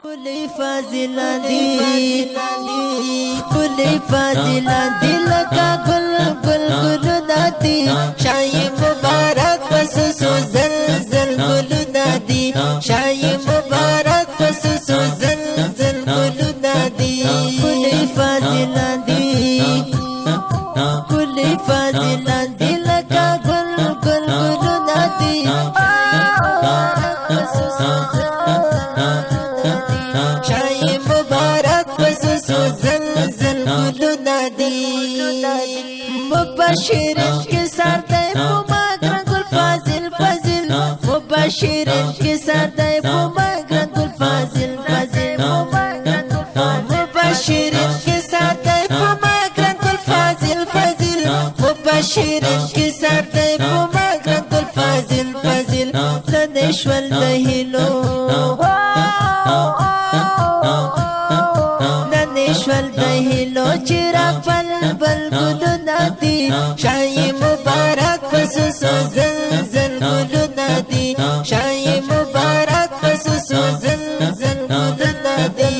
كل فازلان دي لکا گل نادی شای مبارک پسسو زلزل گل نادی شای مبارک پسسو زلزل گل نادی كل فازلان دي لکا گل نادی مبشرين के साथ है पुमाग्रन गुल फाजिल مبشرين के साथ है पुमाग्रन गुल फाजिल مبشرين के साथ है पुमाग्रन गुल फाजिल مبشرين के साथ है पुमाग्रन गुल फाजिल तनेश्वर दहिलो ननेश्वर दहिलो चिराग पल गुलु नादी शाही मुबारक पससो जलजल गुलु नादी शाही मुबारक पससो जलजल गुलु नादी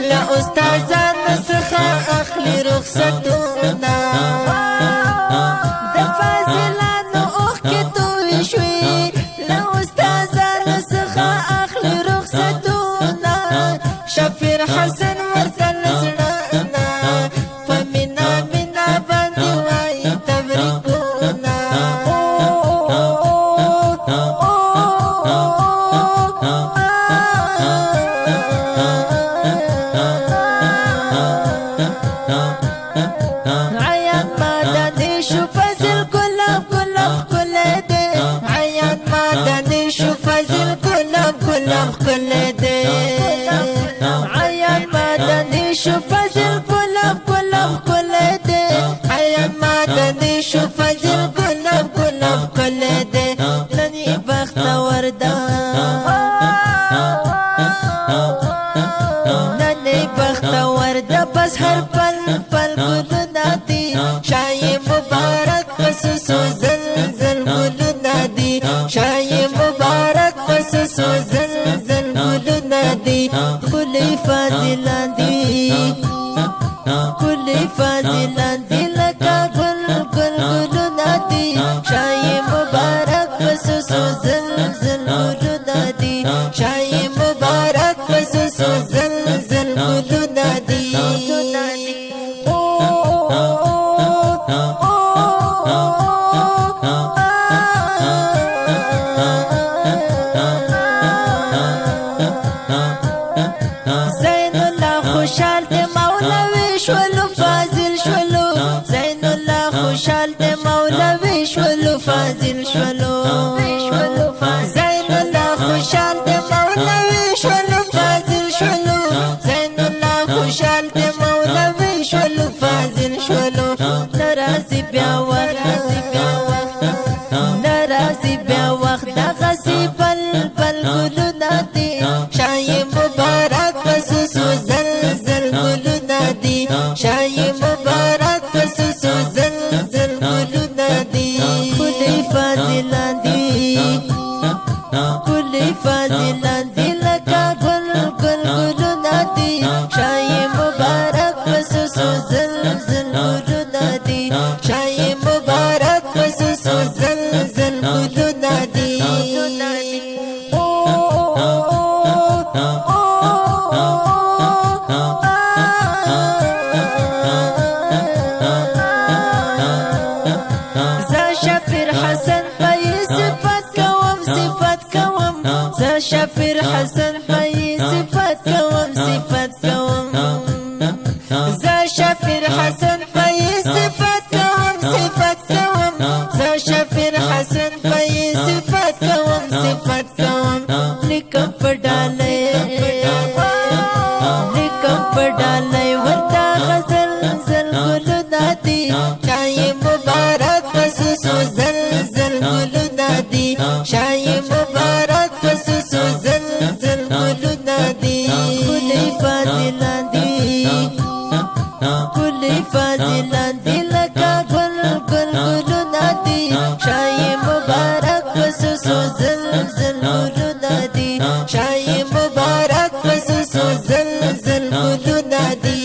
لا أستاذان نسخة أخلي رخصتنا دفازلان أخكتو يشوي لا أستاذان نسخة أخلي رخصتنا شفير حسن مرسل سرنا فمنا باندي واي تبركونا عيان مدني شوف فزل كلاب كل دي عيان مدني شوف فزل كلاب كل دي لني بخت وردا لني بخت وردا بس هر پل گل نادي شاي مبارك پسسو زلزل گل نادي شاي مبارك پسسو زلزل گل نادي كل فازلان دي لکا گل نادي شاي مبارك پسسو زلزل گل نادي شاي مبارك پسسو زلزل گل نادي خوشال دے مولوی شولو فاضل شولو زین اللہ خوشال دے مولوی شولو فاضل شولو زین اللہ خوشال دے مولوی شولو فاضل شولو زین اللہ خوشال دے مولوی شولو فاضل شولو نرازی بیا وقت دغسی بل گلو نادی شای مبارک پسسو زلزل گلو نادی شای مبارک پسسو زلزل گلو نادی كل فازلان دي لکا گل نادی شای مبارک پسسو زلزل گلو نادی شای مبارک پسسو زلزل گلو نادی شفیر حسن پای صفت کوم صفت کوم ز شفیر حسن پای صفت کوم صفت کوم ز شفیر حسن پای صفت کوم صفت کوم ز شفیر حسن پای صفت کوم صفت کوم لیکم پډاله ورتا غزل زل ګلو نادي شای مبارک وسوسو زل زل ګلو نادي شای مبارک وسوسو زل زل ګلو نادي کلی فاضلان دي کلی فاضلان دي لکا گل گل ګلو نادي شای مبارک وسوسو زل زل ګلو نادي شای مبارک وسوسو زل زل ګلو نادي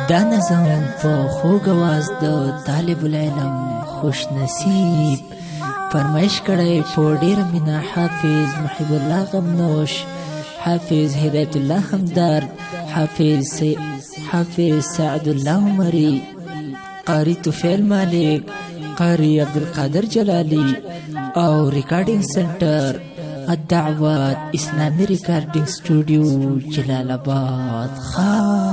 دا نظم په خوږ اواز د طالب العلم خوش نصیب فرمایش کړی په ډېره مینه حافظ محب الله غمنوش حافظ هدایت الله همدرد حافظ سعد الله عمری قاری توفیل مالک قاری عبدالقادر جلالی او ریکارڈنگ سنٹر الدعوات اسلامی ریکارڈنگ سٹوڈیو جلال آباد خاص